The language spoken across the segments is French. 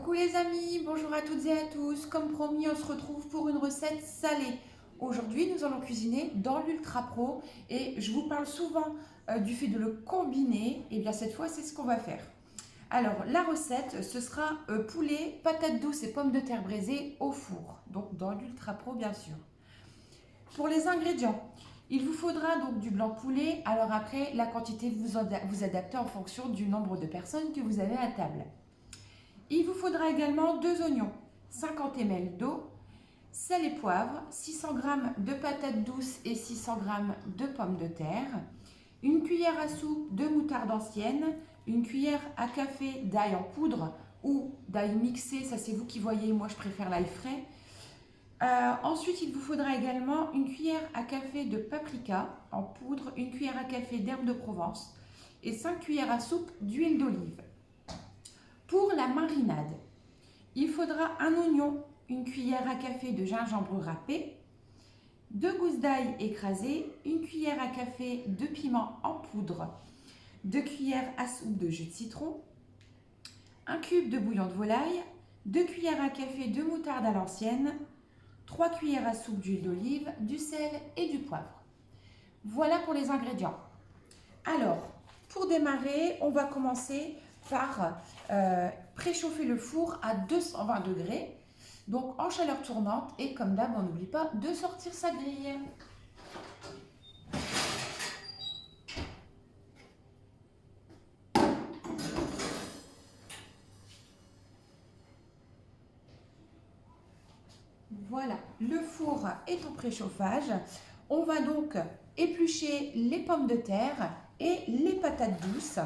Coucou les amis, bonjour à toutes et à tous. Comme promis, on se retrouve pour une recette salée. Aujourd'hui, nous allons cuisiner dans l'Ultra Pro et je vous parle souvent du fait de le combiner. Et bien cette fois, c'est ce qu'on va faire. Alors, la recette, ce sera poulet, patates douces et pommes de terre braisées au four. Donc dans l'Ultra Pro, bien sûr. Pour les ingrédients, il vous faudra donc du blanc de poulet. Alors après, la quantité vous adaptez en fonction du nombre de personnes que vous avez à table. Il vous faudra également 2 oignons, 50 ml d'eau, sel et poivre, 600 g de patates douces et 600 g de pommes de terre, une cuillère à soupe de moutarde ancienne, une cuillère à café d'ail en poudre ou d'ail mixé, ça c'est vous qui voyez, moi je préfère l'ail frais. Ensuite, il vous faudra également une cuillère à café de paprika en poudre, une cuillère à café d'herbe de Provence et 5 cuillères à soupe d'huile d'olive. Pour la marinade, il faudra un oignon, une cuillère à café de gingembre râpé, 2 gousses d'ail écrasées, une cuillère à café de piment en poudre, 2 cuillères à soupe de jus de citron, un cube de bouillon de volaille, 2 cuillères à café de moutarde à l'ancienne, 3 cuillères à soupe d'huile d'olive, du sel et du poivre. Voilà pour les ingrédients. Alors, pour démarrer, on va commencer par préchauffer le four à 220 degrés, donc en chaleur tournante. Et comme d'hab, on n'oublie pas de sortir sa grille. Voilà, le four est en préchauffage. On va donc éplucher les pommes de terre et les patates douces.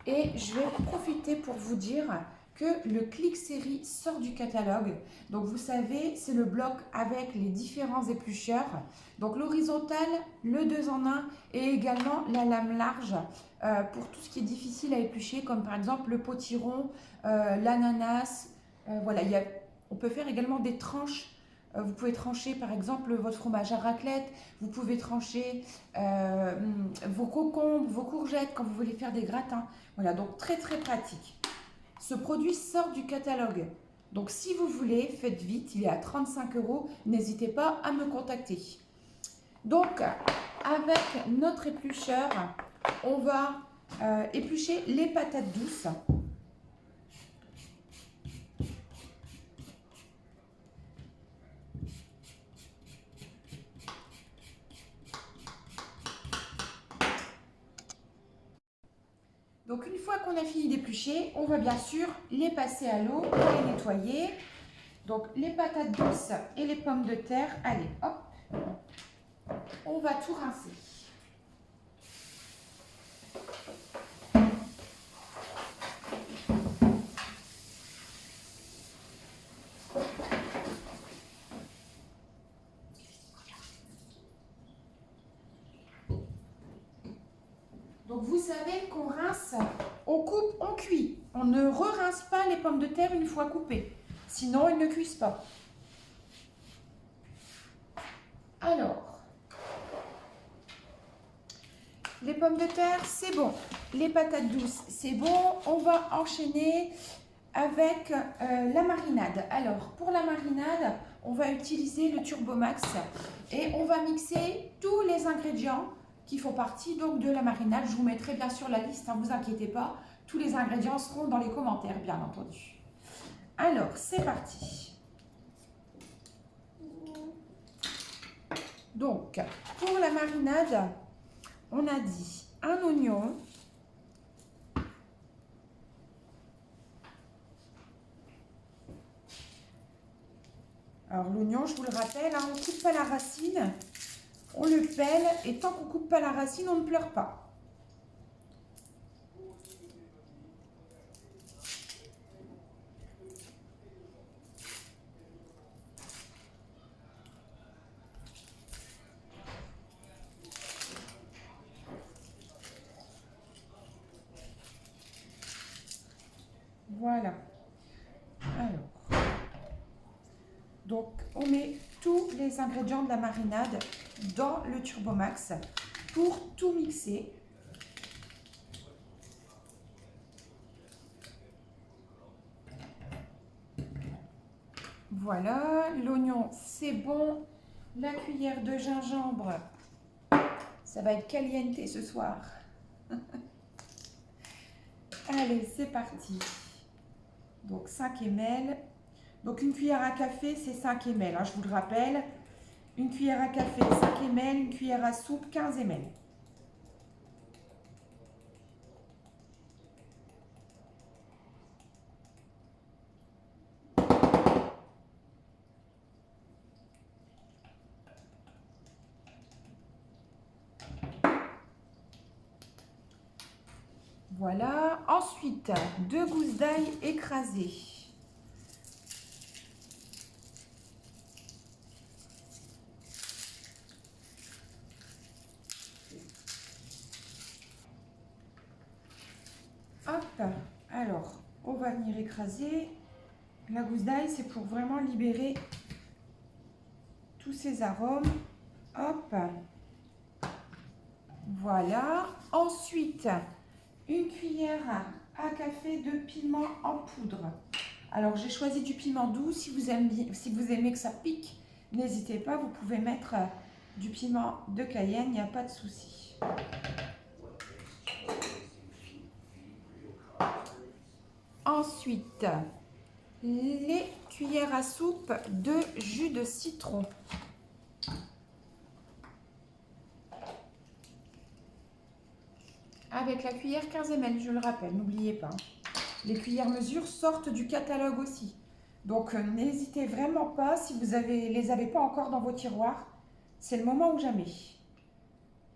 Et je vais profiter pour vous dire que le Clic Série sort du catalogue. Donc vous savez, c'est le bloc avec les différents éplucheurs. Donc l'horizontale, le 2 en 1 et également la lame large pour tout ce qui est difficile à éplucher, comme par exemple le potiron, l'ananas. Voilà, on peut faire également des tranches. Vous pouvez trancher par exemple votre fromage à raclette, vous pouvez trancher vos concombres, vos courgettes quand vous voulez faire des gratins. Voilà, donc très très pratique. Ce produit sort du catalogue. Donc si vous voulez, faites vite, il est à 35 €. N'hésitez pas à me contacter. Donc avec notre éplucheur, on va éplucher les patates douces. Donc une fois qu'on a fini d'éplucher, on va bien sûr les passer à l'eau pour les nettoyer. Donc les patates douces et les pommes de terre, allez, hop, on va tout rincer. Donc vous savez qu'on rince, on coupe, on cuit. On ne re-rince pas les pommes de terre une fois coupées, sinon elles ne cuisent pas. Alors, les pommes de terre, c'est bon. Les patates douces, c'est bon. On va enchaîner avec la marinade. Alors, pour la marinade, on va utiliser le Turbomax et on va mixer tous les ingrédients qui font partie donc de la marinade. Je vous mettrai bien sûr la liste, ne vous inquiétez pas. Tous les ingrédients seront dans les commentaires, bien entendu. Alors, c'est parti. Donc, pour la marinade, on a dit un oignon, alors l'oignon, je vous le rappelle, on ne coupe pas la racine, on le pèle et tant qu'on ne coupe pas la racine, on ne pleure pas. Voilà. Alors, donc on met tous les ingrédients de la marinade dans le Turbomax pour tout mixer. Voilà, l'oignon c'est bon. La cuillère de gingembre, ça va être caliente ce soir. Allez, c'est parti. Donc 5 ml. Donc une cuillère à café, c'est 5 ml, hein, je vous le rappelle. Une cuillère à café, 5 ml. Une cuillère à soupe, 15 ml. Voilà. Ensuite, 2 gousses d'ail écrasées. Hop. Alors, on va venir écraser. La gousse d'ail, c'est pour vraiment libérer tous ces arômes. Hop. Voilà. Ensuite, une cuillère à café de piment en poudre. Alors, j'ai choisi du piment doux. Si vous aimez que ça pique, n'hésitez pas, vous pouvez mettre du piment de Cayenne, il n'y a pas de souci. Ensuite, les cuillères à soupe de jus de citron. Avec la cuillère 15 ml, je le rappelle, n'oubliez pas. Les cuillères mesure sortent du catalogue aussi. Donc n'hésitez vraiment pas, si vous les avez pas encore dans vos tiroirs, c'est le moment ou jamais.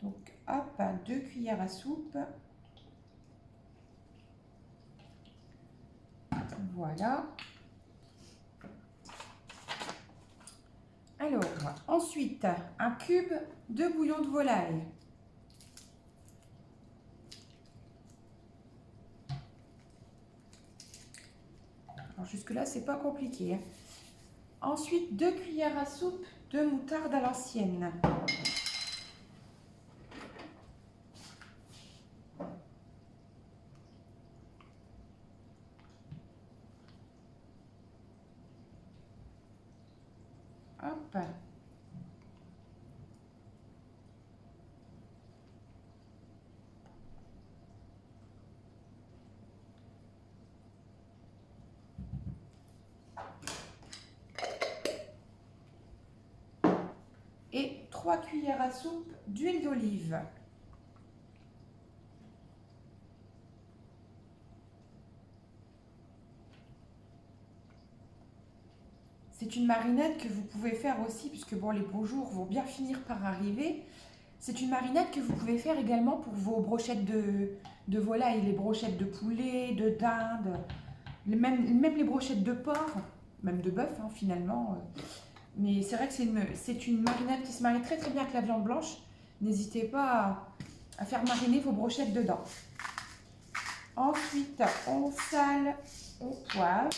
Donc hop, 2 cuillères à soupe. Voilà. Alors, ensuite, un cube de bouillon de volaille. Alors jusque-là, c'est pas compliqué, hein. Ensuite, 2 cuillères à soupe de moutarde à l'ancienne. Hop. Et 3 cuillères à soupe d'huile d'olive. C'est une marinade que vous pouvez faire aussi, puisque bon, les beaux jours vont bien finir par arriver. C'est une marinade que vous pouvez faire également pour vos brochettes de volaille, les brochettes de poulet, de dinde, même les brochettes de porc, même de bœuf hein, finalement. Mais c'est vrai que c'est une marinade qui se marie très très bien avec la viande blanche. N'hésitez pas à faire mariner vos brochettes dedans. Ensuite, on sale au poivre.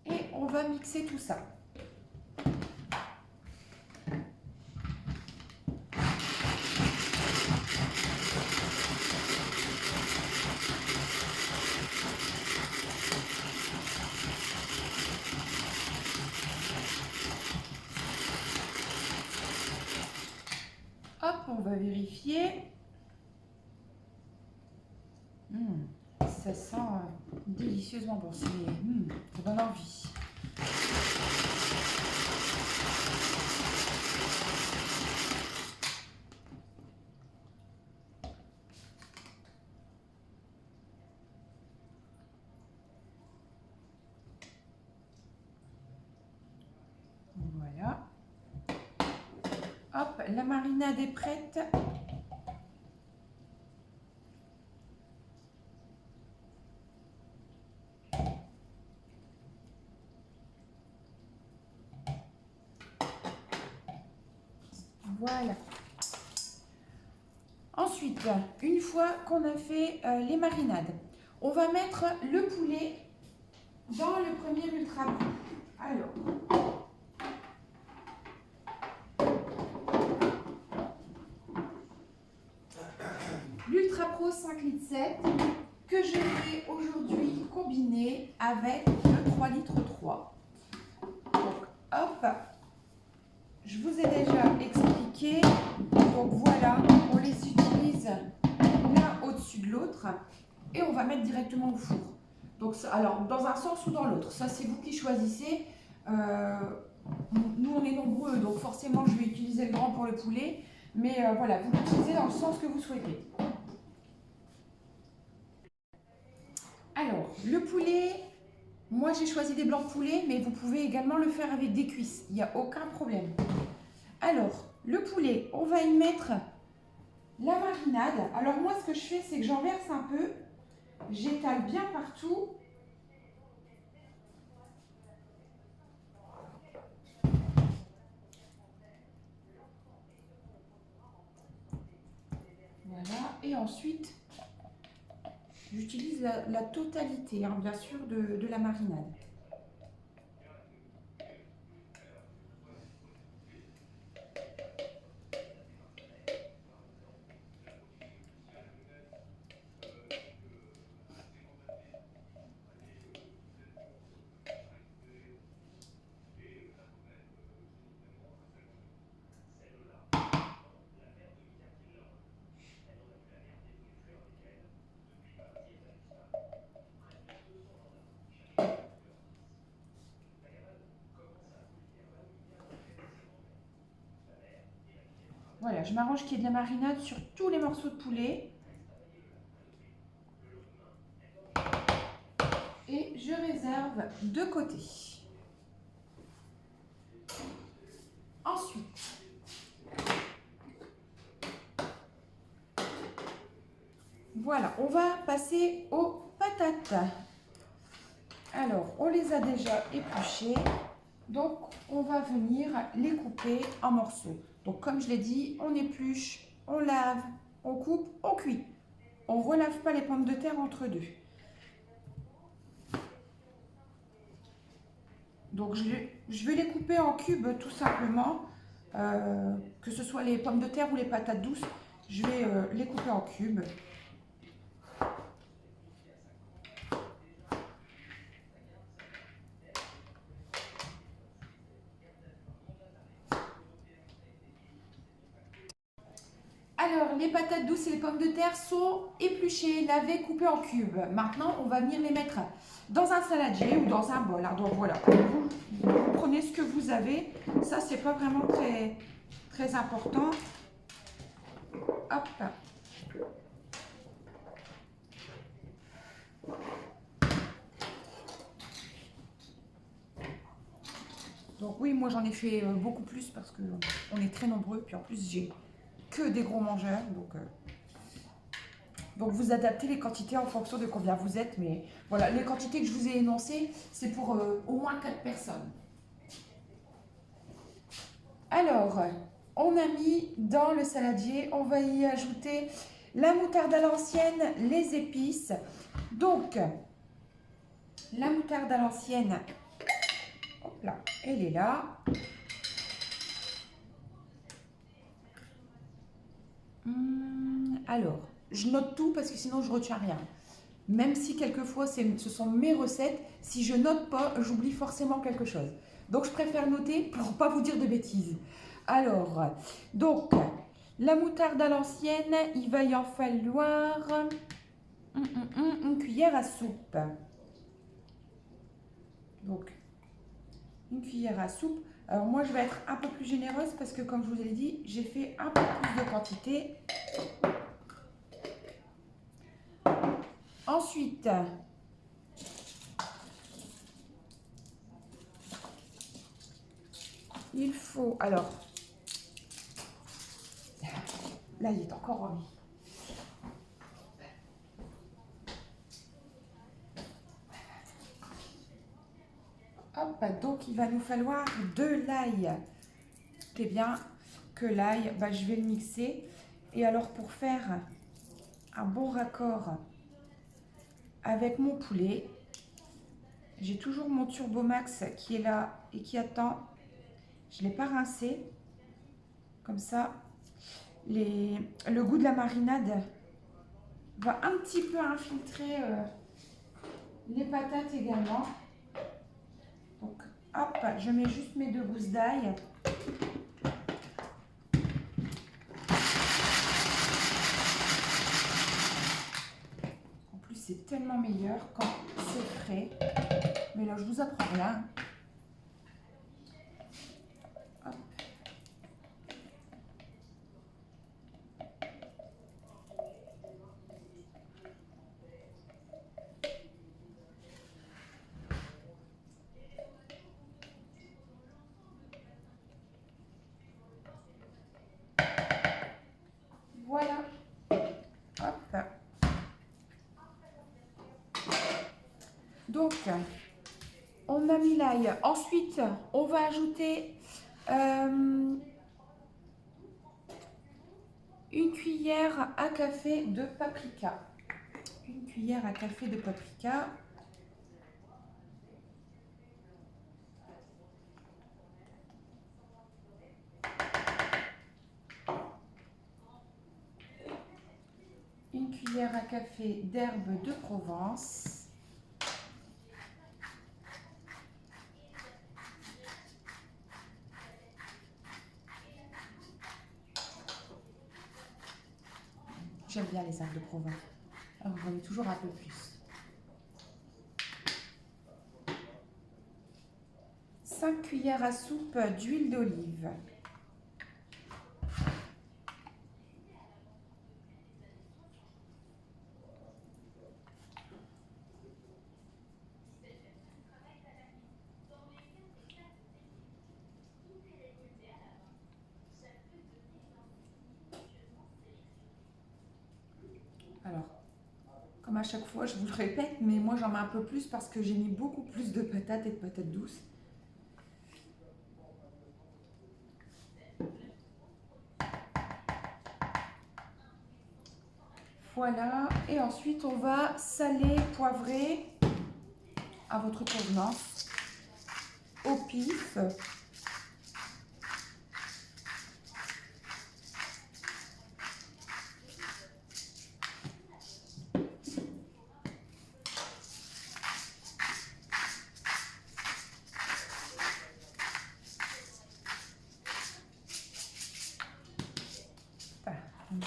Et on va mixer tout ça. Hop, on va vérifier. Ça sent délicieusement bon. Ça donne envie. Voilà. Hop, la marinade est prête. Voilà. Ensuite, une fois qu'on a fait les marinades, on va mettre le poulet dans le premier ultra pro. Alors, l'ultra pro Ultrapro 5 litres 7 que je vais aujourd'hui combiner avec le 3 litres 3. Donc, hop, je vous ai déjà expliqué. Donc voilà, on les utilise l'un au-dessus de l'autre et on va mettre directement au four. Donc, alors, dans un sens ou dans l'autre, ça c'est vous qui choisissez. Nous on est nombreux, donc forcément je vais utiliser le grand pour le poulet. Mais voilà, vous l'utilisez dans le sens que vous souhaitez. Alors, le poulet, moi j'ai choisi des blancs de poulet, mais vous pouvez également le faire avec des cuisses. Il n'y a aucun problème. Alors, le poulet, on va y mettre la marinade. Alors moi, ce que je fais, c'est que j'en verse un peu. J'étale bien partout. Voilà. Et ensuite, j'utilise la totalité, hein, bien sûr, de la marinade. Voilà, je m'arrange qu'il y ait de la marinade sur tous les morceaux de poulet. Et je réserve de côté. Ensuite, voilà, on va passer aux patates. Alors, on les a déjà épluchées. Donc, on va venir les couper en morceaux. Donc, comme je l'ai dit, on épluche, on lave, on coupe, on cuit. On ne relave pas les pommes de terre entre deux. Donc, je vais les couper en cubes tout simplement. Que ce soit les pommes de terre ou les patates douces, je vais les couper en cubes. Alors, les patates douces et les pommes de terre sont épluchées, lavées, coupées en cubes. Maintenant, on va venir les mettre dans un saladier ou dans un bol. Donc voilà, vous prenez ce que vous avez. Ça, c'est pas vraiment très important. Hop. Donc oui, moi j'en ai fait beaucoup plus parce qu'on est très nombreux. Puis en plus, j'ai que des gros mangeurs. Donc vous adaptez les quantités en fonction de combien vous êtes. Mais voilà, les quantités que je vous ai énoncées, c'est pour au moins 4 personnes. Alors, on a mis dans le saladier, on va y ajouter la moutarde à l'ancienne, les épices. Donc, la moutarde à l'ancienne, hop là, elle est là. Alors, je note tout parce que sinon je ne retiens rien. Même si quelquefois ce sont mes recettes, si je note pas, j'oublie forcément quelque chose. Donc je préfère noter pour ne pas vous dire de bêtises. Alors, donc, la moutarde à l'ancienne, il va y en falloir une cuillère à soupe. Donc, une cuillère à soupe. Alors moi, je vais être un peu plus généreuse parce que comme je vous ai dit, j'ai fait un peu plus de quantité. Ensuite, il faut, alors, là il est encore en vie. Hop, donc il va nous falloir de l'ail. C'est bien que l'ail, je vais le mixer. Et alors pour faire un bon raccord avec mon poulet, j'ai toujours mon Turbomax qui est là et qui attend. Je ne l'ai pas rincé. Comme ça, le goût de la marinade va un petit peu infiltrer les patates également. Donc, hop, je mets juste mes 2 gousses d'ail. En plus, c'est tellement meilleur quand c'est frais. Mais là, je vous apprends rien. Hop. Voilà. Hop. Donc, on a mis l'ail. Ensuite, on va ajouter une cuillère à café de paprika. Une cuillère à café de paprika. Une cuillère à café d'herbes de Provence. J'aime bien les herbes de Provence. Alors, j'en mets toujours un peu plus. 5 cuillères à soupe d'huile d'olive. Alors, comme à chaque fois, je vous le répète, mais moi j'en mets un peu plus parce que j'ai mis beaucoup plus de patates et de patates douces. Voilà, et ensuite on va saler, poivrer à votre convenance, au pif.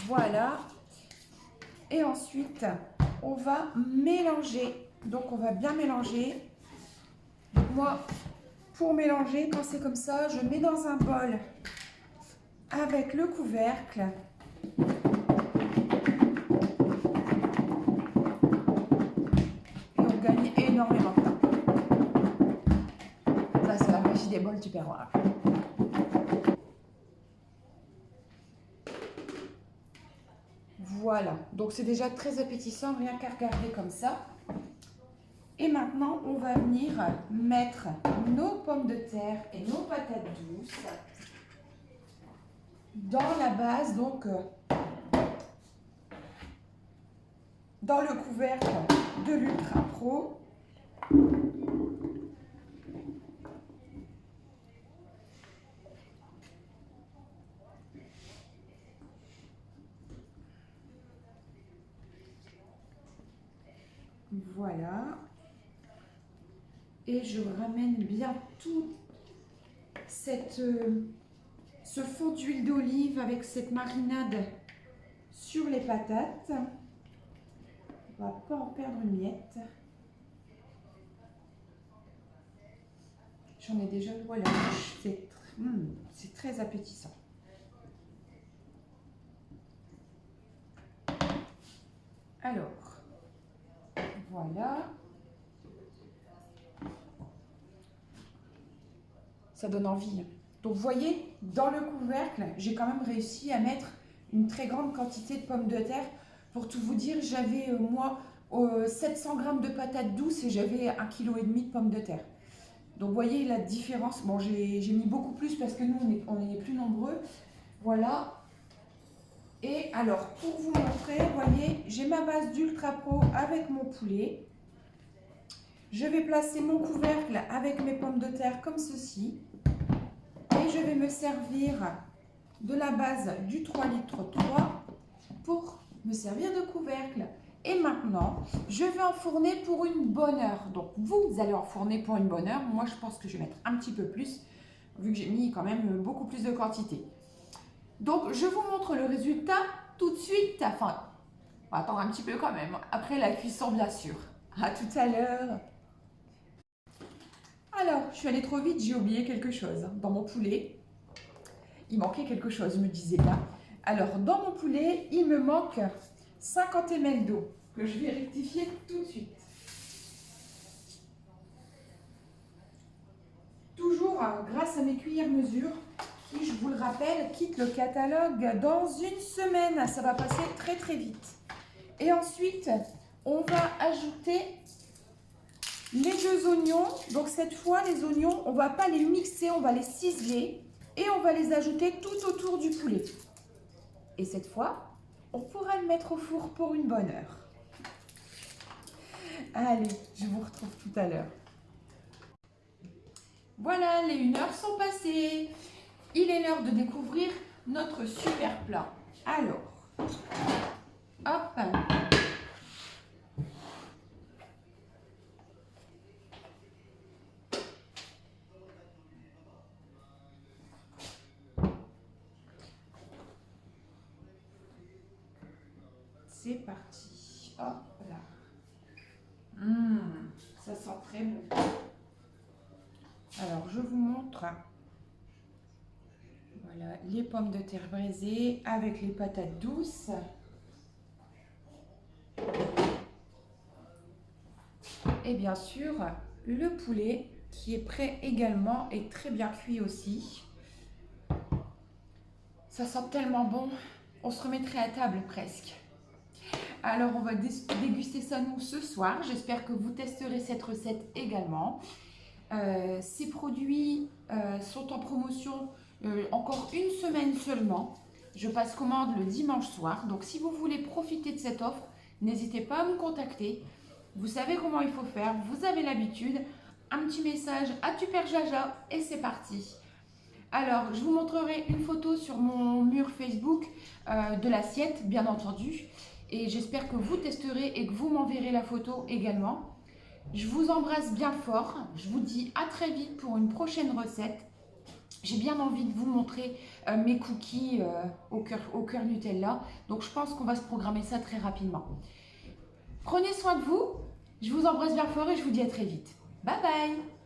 Voilà. Et ensuite, on va mélanger. Donc, on va bien mélanger. Donc, moi, pour mélanger, quand c'est comme ça, je mets dans un bol avec le couvercle. Et on gagne énormément de temps. Ça, c'est la magie des bols Tupperware. Voilà, donc c'est déjà très appétissant, rien qu'à regarder comme ça. Et maintenant, on va venir mettre nos pommes de terre et nos patates douces dans la base, donc dans le couvercle de l'Ultra Pro. Voilà. Et je ramène bien tout ce fond d'huile d'olive avec cette marinade sur les patates. On ne va pas en perdre une miette. J'en ai déjà le doigt à la bouche. C'est très appétissant. Alors, voilà. Ça donne envie. Donc, vous voyez, dans le couvercle, j'ai quand même réussi à mettre une très grande quantité de pommes de terre. Pour tout vous dire, j'avais, moi, 700 g de patates douces et j'avais 1,5 kg de pommes de terre. Donc, vous voyez la différence. Bon, j'ai mis beaucoup plus parce que nous, on est plus nombreux. Voilà. Et alors, pour vous montrer, vous voyez, j'ai ma base d'Ultra Pro avec mon poulet. Je vais placer mon couvercle avec mes pommes de terre comme ceci. Et je vais me servir de la base du 3,3 litres pour me servir de couvercle. Et maintenant, je vais enfourner pour une bonne heure. Donc, vous allez enfourner pour une bonne heure. Moi, je pense que je vais mettre un petit peu plus, vu que j'ai mis quand même beaucoup plus de quantité. Donc, je vous montre le résultat tout de suite. Enfin, on va attendre un petit peu quand même, après la cuisson, bien sûr. À tout à l'heure. Alors, je suis allée trop vite, j'ai oublié quelque chose. Dans mon poulet, il manquait quelque chose, je me disais là. Alors, dans mon poulet, il me manque 50 ml d'eau, que je vais rectifier tout de suite. Toujours grâce à mes cuillères mesure, qui, je vous le rappelle, quittent le catalogue dans une semaine. Ça va passer très très vite. Et ensuite, on va ajouter les 2 oignons. Donc cette fois, les oignons, on ne va pas les mixer, on va les ciseler et on va les ajouter tout autour du poulet. Et cette fois, on pourra le mettre au four pour une bonne heure. Allez, je vous retrouve tout à l'heure. Voilà, les 1 heure sont passées. Il est l'heure de découvrir notre super plat. Alors, hop. C'est parti. Hop là. Ça sent très bon. Alors, je vous montre. Voilà, les pommes de terre braisées avec les patates douces. Et bien sûr, le poulet qui est prêt également et très bien cuit aussi. Ça sent tellement bon, on se remettrait à table presque. Alors, on va déguster ça nous ce soir. J'espère que vous testerez cette recette également. Ces produits sont en promotion encore une semaine seulement. Je passe commande le dimanche soir. Donc, si vous voulez profiter de cette offre, n'hésitez pas à me contacter. Vous savez comment il faut faire, vous avez l'habitude. Un petit message à Tuperjaja et c'est parti. Alors, je vous montrerai une photo sur mon mur Facebook de l'assiette, bien entendu. Et j'espère que vous testerez et que vous m'enverrez la photo également. Je vous embrasse bien fort. Je vous dis à très vite pour une prochaine recette. J'ai bien envie de vous montrer mes cookies au cœur Nutella. Donc, je pense qu'on va se programmer ça très rapidement. Prenez soin de vous. Je vous embrasse bien fort et je vous dis à très vite. Bye bye!